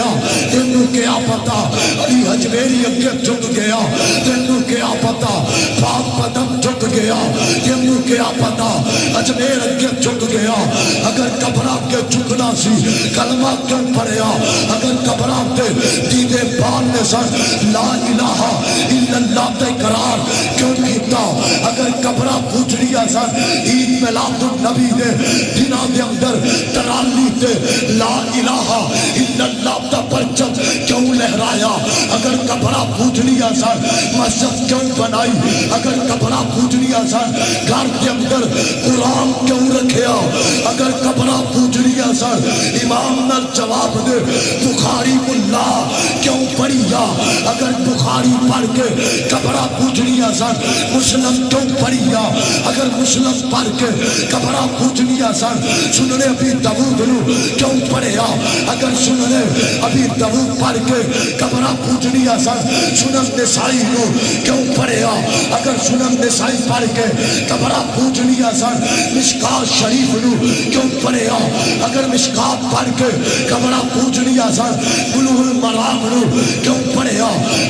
گیا تینوں کیا پتا علی حجویری اگے جھک گیا تینوں کیا پتا پاک قدم جھک گیا تینوں کیا پتا اجمیر اگے جھک گیا اگر قبرہ کے جھکنا سی کلمہ کیوں پڑھیا اگر قبرہ تے دیدے بان نے سن لا الہ الا اللہ تے قرار کیوں کیتا اگر قبرہ پوچھڑیا سن عید میلاد النبی دے دنوں دے اندر ترالی تے لا الہ الا اللہ دا پرچم کیوں لہرایا اگر قبرہ پوچھڑیا سن مسجد کیوں بنائی اگر قبرہ پوچھڑیا سن گھر کے اندر قرآن کیوں رکھیا اگر قبرہ پوچھڑیا سن امام نال جواب دے بخاری ملا کیوں پڑھیا اگر بخاری پڑھ کے قبرہ پوچھڑیا سن مسلم کیوں پڑھیا اگر مسلم پڑھ کے قبرہ پوچھڑیا سن سننے ابھی داؤد نو کیوں پڑھیا اگر سننے ابھی داؤد پڑھ کے قبرہ پوچھڑیا سن سنن نسائی نو کیوں پڑھیا اگر سنن نسائی پڑھ کے قبرہ پوچھڑیا سن مشکات شریف نو کیوں پڑھیا اگر مشکات پڑھ کے قبرہ پوچھڑیا سن بلوغ المرام نو کیوں پڑھیا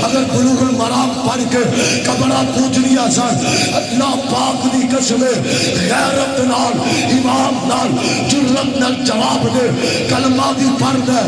اگر بلوغ المرام پڑھ کے قبرہ پوچھڑیا سن اللہ پاک دی قسم غیرت نال امام نال جرت نال جواب دے کلمہ بھی پڑھ دے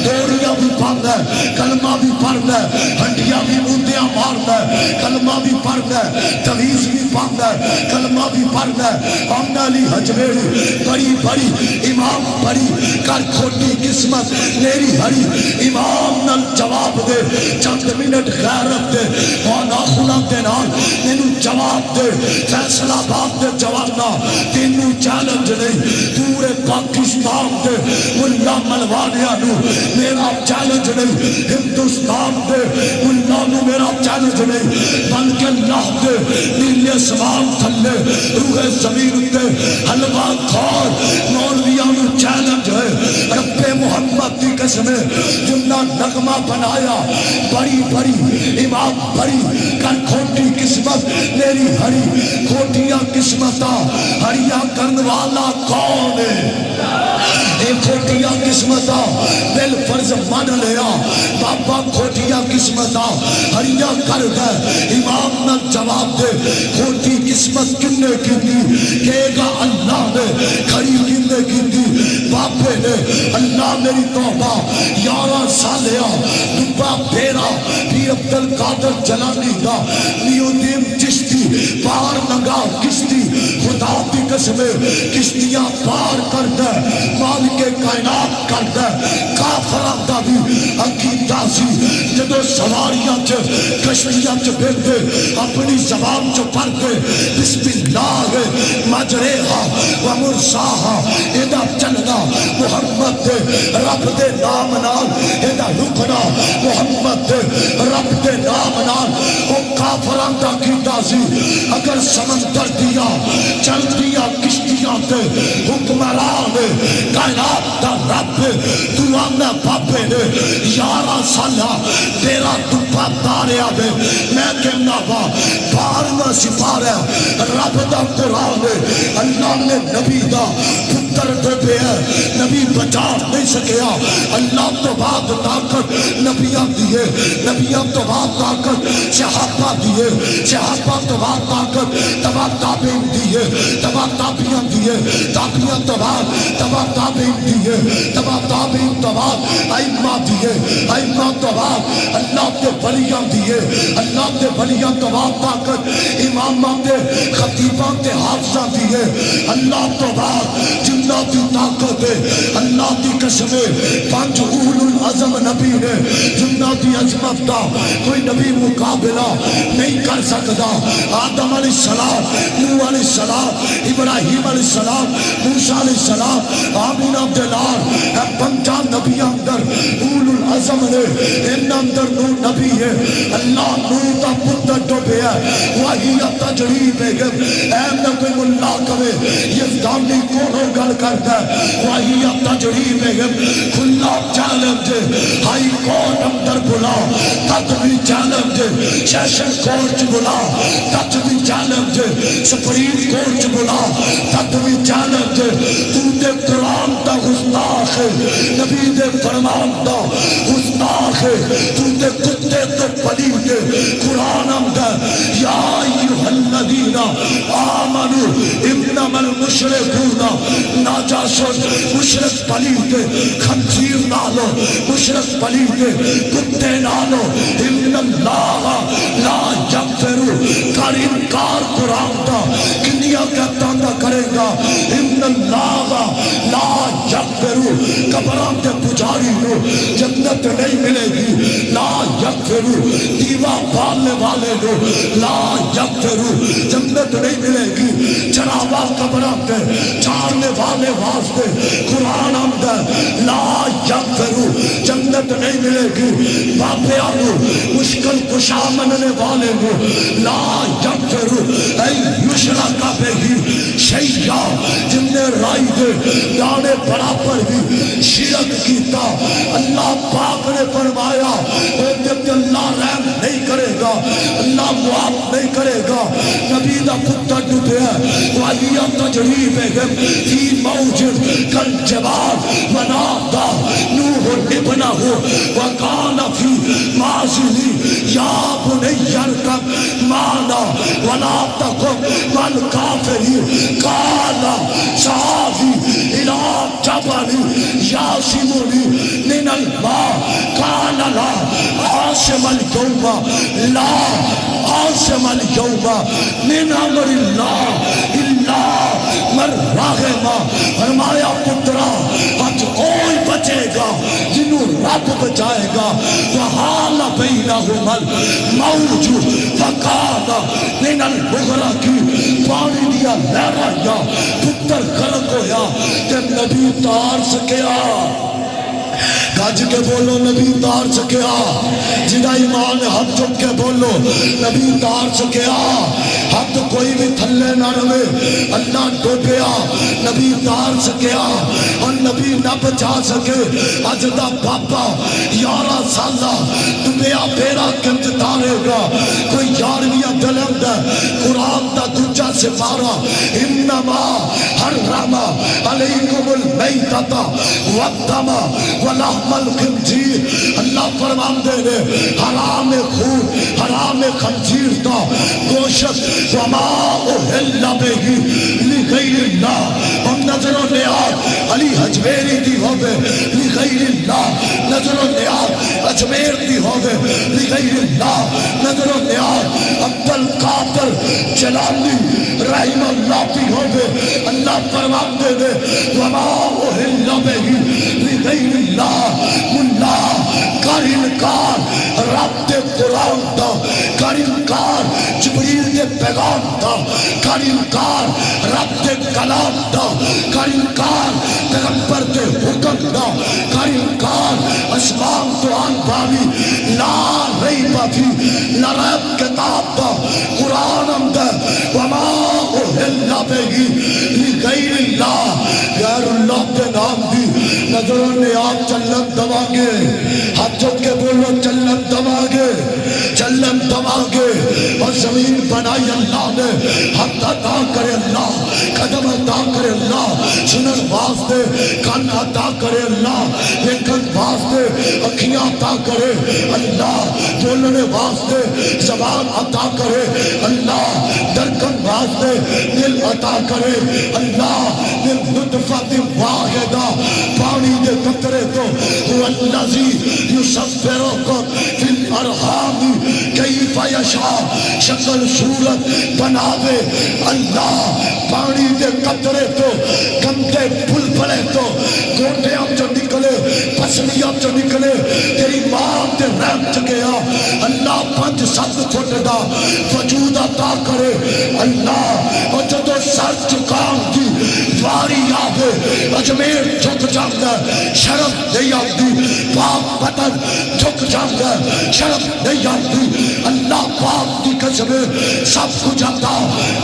دوڑیاں بھی پڑھ دے کلمہ بھی پڑھ دے ہنڈیاں بھی موندیاں مار دے کلمہ بھی پڑھ دے تویز بھی پڑھ دے کلمہ بھی پڑھ دے آمنہ علی حجویری بڑی بڑی امام بڑی کر کھوٹی قسمت میری ہری امام نال جواب دے چند منٹ غیرت دے وانا خلا دے نال نینو جواب دے فیصلہ بات دے جوانا تینو چیلنج نہیں پورے پاکستان دے ملا ملوانیاں نو میرا چیلنج نہیں ہندوستان دے ملا نو میرا چیلنج نہیں بلکہ اللہ دے نیلے سوال تھلے روح زمین دے حلوہ کھار مولویاں نو چیلنج ہے رب محمد دی قسم جنہ نغمہ بنایا بڑی بڑی امام بڑی کر کھوٹی قسمت میری ہری کھوٹیاں قسمتاں ہریاں کرن والا کون ہے اے کھوٹیاں قسمتاں بل فرض مان لیا بابا کھوٹیاں قسمتاں ہریاں کر دے امام نہ جواب دے کھوٹی قسمت کنے کی دی کہے گا اللہ نے کھڑی کنے کی دی باپے نے اللہ میری توبہ 11 سالیا دبا پھیرا پیر عبدالقادر جلانی دا نیودیم چشتی پار نگا کشتی خدا کی قسم کشتیاں پار کر دے مالک کائنات کر دے کافران دا بھی عقیدہ سی جدو سواریاں چ کشتیاں چ پھر دے اپنی زبان چ پڑھ دے بسم اللہ مجریہا و مرساہا ایدہ چلنا محمد دے رب دے نام نال ایدہ رکنا محمد دے رب دے نام نال او کافران دا عقیدہ سی اگر سمندر دیا چل دیا کشتیاں تے حکمران کائنات دا رب دعانا پاپے نے 11 سالہ تیرا دپا تاریا دے میں کہنا با بارنا سپارا رب دا قرآن اللہ نے نبی دا پتر دے پہ ہے نبی بچا نہیں سکیا اللہ تو بعد طاقت نبیاں دیئے نبیاں تو بعد طاقت صحابہ دیئے صحابہ تو بعد طاقت تبا تابعین دیئے تبا تابعین دیئے تابعین تو بعد تبا تابعین دیئے تبا تابعین تو بعد ائمہ دیئے ائمہ تو بعد اللہ کے ولیاں دیئے اللہ کے ولیاں تو بعد طاقت امامہ دے خطیبہ دے حافظہ دیئے اللہ تو بعد جنہ دی طاقت ہے اللہ دی قسم پانچ اول العظم نبی نے جنہ دی عظمت دا کوئی نبی مقابلہ نہیں کر سکتا آدم علیہ السلام نوح علیہ السلام ابراہیم علیہ السلام موسیٰ علیہ السلام آمین عبداللہ اے پنجا نبی اندر اول العظم نے ان اندر نور نبی ہے اللہ نور دا پتر جو بے ہے وہی تجریب ہے اے میں کوئی ملا کرے یہ دانی کونوں گل کرتا ہے وہی تجریب ہے کھلا چیلنج ہائی کورٹ اندر بلا تک بھی چیلنج سیشن کورٹ بلا تک بھی چیلنج سپریم کورٹ بلا تک بھی چیلنج تو دے قرآن دا گستاخ نبی دے فرمان دا گستاخ تو تے کتے تو پلیت قرآن آمدہ یا ایوہ الذین آمنوا انما المشرکون ناجاسون مشرک پلیت خنزیر نالو مشرک پلیت کتے نالو ان اللہ لا یغفر کر انکار قرآن دا کنیا کہتا نہ کرے گا ان اللہ لا یغفر قبران کے پجاری ہو جنت نہیں ملے گی لا یغفر دیوا بالنے والے ہو لا یغفر جنت نہیں ملے گی چراوا قبران کے چارنے والے واسطے قرآن آمدہ لا یغفر جنت نہیں ملے گی باپے آنو مشکل کشا مننے والے ہو لا یغفر ای یشرک بہی شیعہ جن نے رائی دے دانے برابر بھی شرک کیتا اللہ پاک نے فرمایا جب اللہ رحم نہیں کرے گا اللہ معاف نہیں کرے گا نبی دا پتر ڈوبے ہے وَعَلِيَا تَجْرِيبِهِمْ فِي مَوْجٍ كَالْجَبَالِ وَنَادَى نُوحٌ ابْنَهُ وَكَانَ فِي مَعْزِلٍ يَا بُنَيَّ ارْكَبْ مَعَنَا وَلَا تَكُن مَعَ الْكَافِرِينَ قَالَ سَآوِي إِلَى جَبَلٍ يَعْصِمُنِي مِنَ الْمَاءِ قَالَ لَا عَاصِمَ الْيَوْمَ من امر اللہ الا من رحم فرمایا پترا آج کوئی بچے گا جنہوں رب بچائے گا وحال بینہم الموج فکان من المغرق پانی دیا لہرا یا پتر غرق ہویا کہ نبی تار سکیا گاج کے بولو نبی تار سکیا جنہ ایمان ہاتھ چک کے بولو نبی تار سکیا ہاتھ کوئی بھی تھلے نہ روے اللہ ڈوبیا نبی تار سکیا اور نبی نہ بچا سکے اج دا پاپا 11 سالہ ڈوبیا بیڑا کنج تارے گا کوئی 11ویں دلم دا قرآن دا دوجا سپارہ انما حرم علیکم المیتۃ والدم ولحم الخنزیر اللہ فرمان دے رہے حرام خون حرام خنزیر دا گوشت وما احل بہی لغیر اللہ اور نظر و نیاز علی حجویری دی ہوگے لغیر اللہ نظر و نیاز اجمیر دی ہوگے لغیر اللہ نظر و نیاز عبدالقادر جلالی رحم اللہ دی ہوگے اللہ فرمان دے رہے وما احل بہی لغیر اللہ ملا کر انکار رب دے قرآن دا کر انکار جبریل دے پیغام دا کر انکار رب دے کلام دا کر انکار پیغمبر دے حکم دا کر انکار اسمان تو آن باوی لا ریب فی لرب کتاب دا قرآن امدہ وما احل بہی لغیر اللہ غیر اللہ کے نام دی نظروں نے آپ چلن دماغے ہاتھ چک کے بولو چلن دماغے اور زمین بنائی اللہ نے حق عطا کرے اللہ قدم عطا کرے اللہ سنن واسطے کان عطا کرے اللہ دیکھن واسطے اکھیاں عطا کرے اللہ بولنے واسطے زبان عطا کرے اللہ درکن واسطے دل عطا کرے اللہ دل نطفت واحدہ پانی دے قطرے تو والذی یصفرکم فی الارحام کیف یشاء شکل صورت بناوے اللہ پانی دے قطرے تو گندے پھل پڑے تو گوٹے اب جو نکلے پسلی اب جو نکلے تیری ماں تے رحم چکیا اللہ 5-7 فٹ دا وجود عطا کرے اللہ اور جدو سر چکام دی واری آگے اجمیر جھک جاندہ شرف نہیں آتی پاک بدن جھک جاندہ شرف نہیں آتی اللہ پاک دی قسم سب کچھ عطا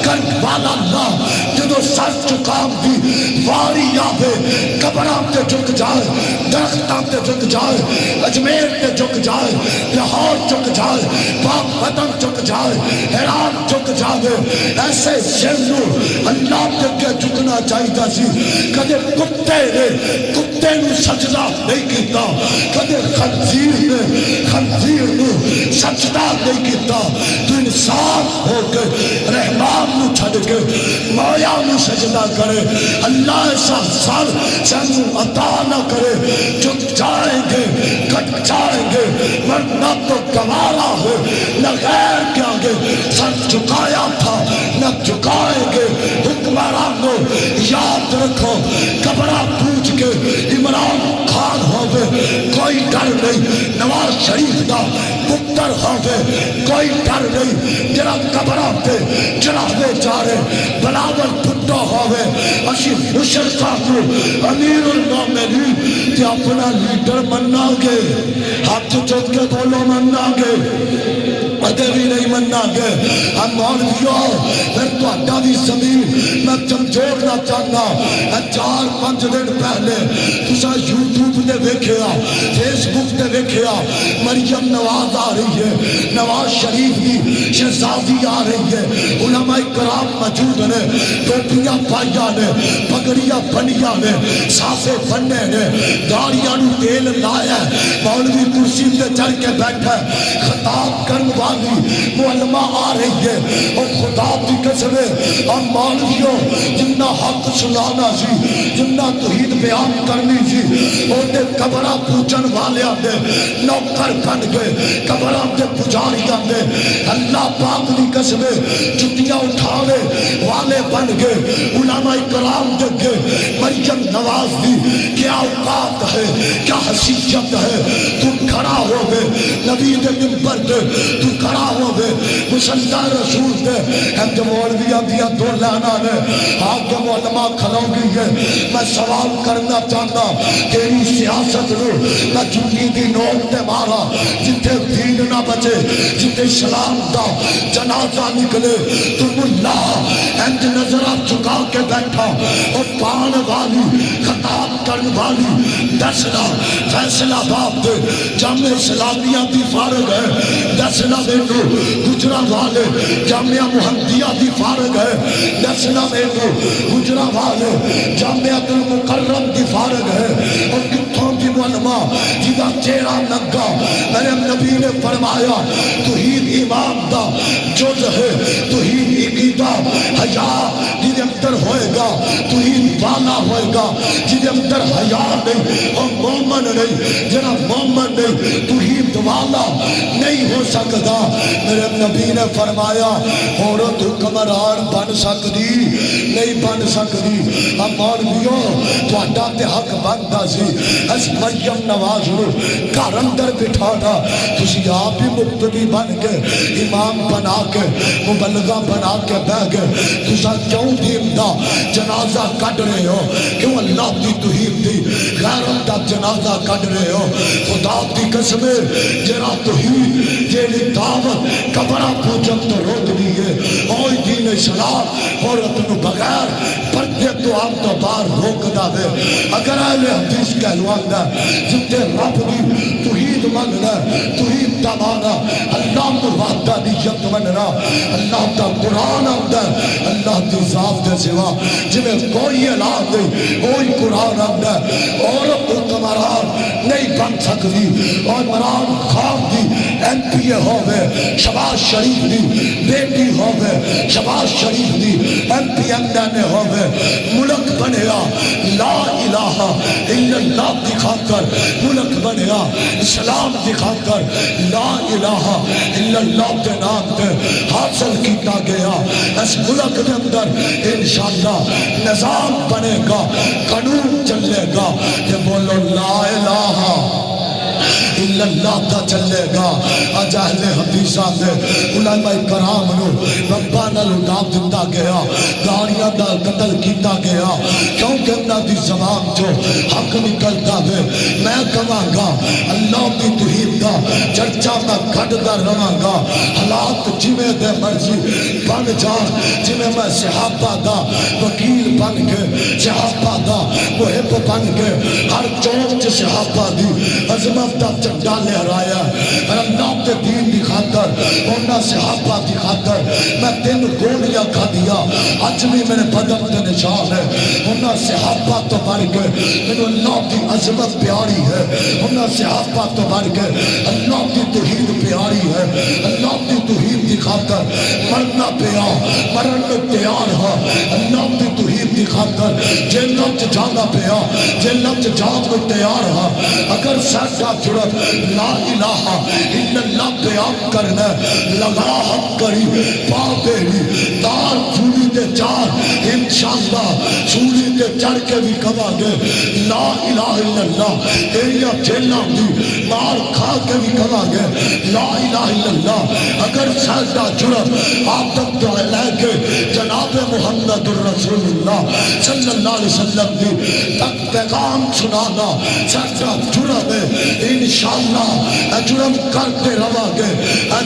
کر والا اللہ جدو جدو سر چکام دی واری آوے قبراں تے جھک جائے درختاں تے جھک جائے اجمیر تے جھک جائے لاہور جھک جائے پاک پتن جھک جائے ایران جھک جائے ایسے شہروں اللہ تے کے جھکنا چاہیے سی کدے کتے نو سجدہ نہیں کیتا کدے خنزیر نو سجدہ نہیں کیتا تو انسان ہو کے رحمان نو چھڑ کے مایا نو سجدہ کرے اللہ ایسا سال سانو عطا نہ کرے جھک جائیں گے کٹ جائیں گے ورنہ تو گوارا ہے نہ غیر کے آگے سر جھکایا تھا نہ جھکائیں گے حکمرانوں یاد رکھو قبرہ پوچھ کے عمران خان ہوئے کوئی ڈر نہیں نواز شریف دا پتر ہوئے کوئی ڈر نہیں جرا قبرہ پہ چڑھاوے جا رہے بلاول بھٹو ہوئے اسی مشرقہ کو امیر المومنین تے اپنا لیڈر مننا گے ہاتھ چک کے بولو مننا گے ادھے بھی نہیں مننا گے ہم مولویوں پھر تو اڈا بھی زمین میں چمچوڑنا چاہنا 4-5 دن پہلے تسا یوٹیوب نے دیکھیا فیس بک نے دیکھیا مریم نواز آ رہی ہے نواز شریف کی شہزادی آ رہی ہے علماء کرام موجود نے ٹوپیاں پائیاں نے پگڑیاں بنیاں نے سافے بننے نے گاڑیاں نو تیل لایا مولوی کرسی تے چڑھ کے بیٹھا خطاب کرن والی معلمہ آ رہی ہے اور خدا کی قسم اور مولویوں جنہ حق سنانا سی جنہ توحید بیان کرنی سی اونے قبرہ پوچھن والے آتے نوکر بن گئے قبرہ دے پجاری آتے اللہ پاک کی قسم جتیاں اٹھاوے والے بن گئے علماء کرام دے گئے مریم نواز دی کیا اوقات ہے کیا حیثیت ہے تم کھڑا ہو گئے نبی دے منبر دے تو کھڑا ہو گئے مسلح رسول دے ہم جو مولویاں دیا دو لانا نے آگے علماء کھڑا گئی ہے میں سوال کرنا چاہتا تیری سیاست رو میں جنگی دی نوٹ دے مارا جتے دین نہ بچے جتے اسلام دا جنازہ نکلے تم اللہ انج نظرہ چکا کے بیٹھا اور پان والی خطاب کرن والی دسنا فیصلہ باب دے جامعہ اسلامیہ دی فارغ ہے دسنا میرے گجرا والے جامعہ محمدیہ دی فارغ ہے دسنا میرے گجرا والے جامعہ المکرم دی فارغ ہے اور کتوں کی علماء جدا چہرہ نگا میرے نبی نے فرمایا توحید ایمان دا جز ہے توحید عقیدہ حیا جدے اندر ہوئے گا توحید والا ہوئے گا جدے اندر حیا نہیں اور مومن نہیں جنا مومن نہیں توحید والا نہیں ہو سکتا میرے نبی نے فرمایا عورت حکمران بن سکتی نہیں بن سکتی اب مولویوں تہاڈا تے حق بندا سی اس مریم نواز نو گھر اندر بٹھانا تسی آپ ہی مقتدی بن کے امام بنا کے مبلغہ بنا کے بہ گئے تسا کیوں دین دا جنازہ کٹ رہے ہو کیوں اللہ دی توحید دی غیرت دا جنازہ کٹ رہے ہو خدا دی قسم جرا توحید جیڑی دعوت قبرہ پوجن تو روک دیئے اوئی دین اسلام عورت نو بغیر پردے تو آپ تو بار روک دا دے اگر اہل حدیث کہلوان دا جتے رب دی توحید مننا توحید دا مانا اللہ تو وحدہ نیت مننا اللہ دا قرآن اندر اللہ دی ذات دے سوا جنہیں کوئی اعلان نہیں کوئی قرآن اندر عورت حکمران نہیں بن سکتی اور عمران خان دی ایم پی اے ہوئے شہباز شریف دی بیٹی ہوئے شہباز شریف دی ایم پی ایم نے ہوئے ملک بنیا لا الہ الا اللہ دکھا کر ملک بنیا اسلام دکھا کر لا الہ الا اللہ کے نام پہ حاصل کیتا گیا اس ملک کے اندر انشاءاللہ نظام بنے گا قانون چلے گا کہ بولو لا الہ الا اللہ کا چلے گا آج اہل حدیثہ دے علماء کرام نو ربا نال اٹھا دیتا گیا گاڑیاں دا قتل کیتا گیا کیونکہ انہاں دی زبان جو حق نکلتا ہے میں کہاں گا اللہ کی توحید دا چرچا میں کھڑتا رہاں گا حالات جویں دے مرضی بن جان جویں میں صحابہ دا وکیل صحابہ دا محب بن کے ہر چوک چ صحابہ دی عظمت دا جھنڈا لہرایا اللہ دے دین دی خاطر انہاں صحابہ دی خاطر میں 3 گولیاں کھادیا اج بھی میرے بدن تے نشان ہے انہاں صحابہ تو بڑھ کے مینوں اللہ دی عظمت پیاری ہے انہاں صحابہ تو بڑھ کے اللہ دی توحید پیاری ہے اللہ دی توحید دی خاطر مرنا پیا مرن کو تیار ہو اللہ دی توحید دی خاطر جیلوں چ جانا پیا جیلوں چ جان کو تیار ہو اگر سچا جڑت لا الہ الا اللہ بیان کرنا لگا حق کری پا بیری تار چولی تے چار انشاءاللہ چولی تے چڑھ کے بھی کہا گے لا الہ الا اللہ تیریا جیلوں دی مار کھا کے بھی کہا گے لا الہ الا اللہ اگر سچا جڑت آپ تک تو لے کے جناب محمد الرسول اللہ صلی اللہ علیہ وسلم دی تک پیغام سنانا سچا جڑت ہے انشاءاللہ جرم کرتے رہا گے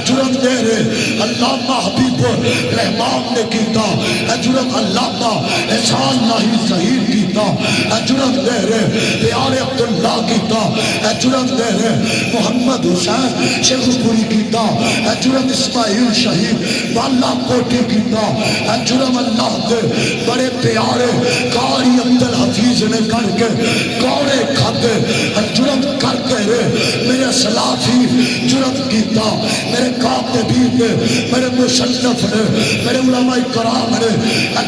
جرم تیرے علامہ حبیب الرحمان نے کیتا جرم علامہ احسان نہیں ظہیر کیتا جرم تیرے پیارے عبداللہ کیتا جرم تیرے محمد حسین شیخ پوری کیتا جرم اسماعیل شہید والا کوٹی کیتا جرم اللہ دے بڑے پیارے قاری عبدالحفیظ نے کر کے کوڑے کھاتے جرم کرتے رہے میرے سلافی جرم کیتا میرے کاتبین نے میرے مصنف نے میرے علماء کرام نے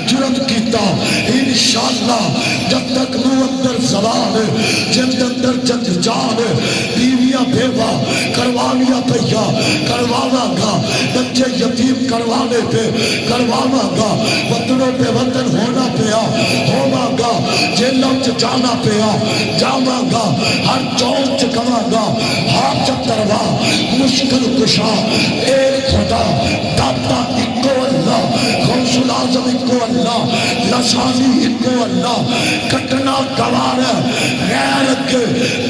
جرم کیتا انشاءاللہ جب تک منہ اندر زبان ہے جب اندر جد جان ہے بیویاں بیوہ کروانیاں پہیا کروانا گا بچے یتیم کروانے پہ کروانا گا وطنوں پہ وطن ہونا پیا ہونا گا جیلوں سے جانا پیا جانا گا ہر چوک سے کما گا حاجت روا مشکل کشا ایک خدا داتا اکو اللہ غوث العظم اکو اللہ لسانی اکو اللہ کٹنا گوارا غیر کے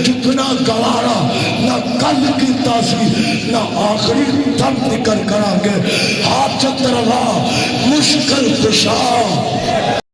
جھکنا گوارا نہ کل کی تاثیر نہ آخری دم نکل کر آگے حاجت روا مشکل کشا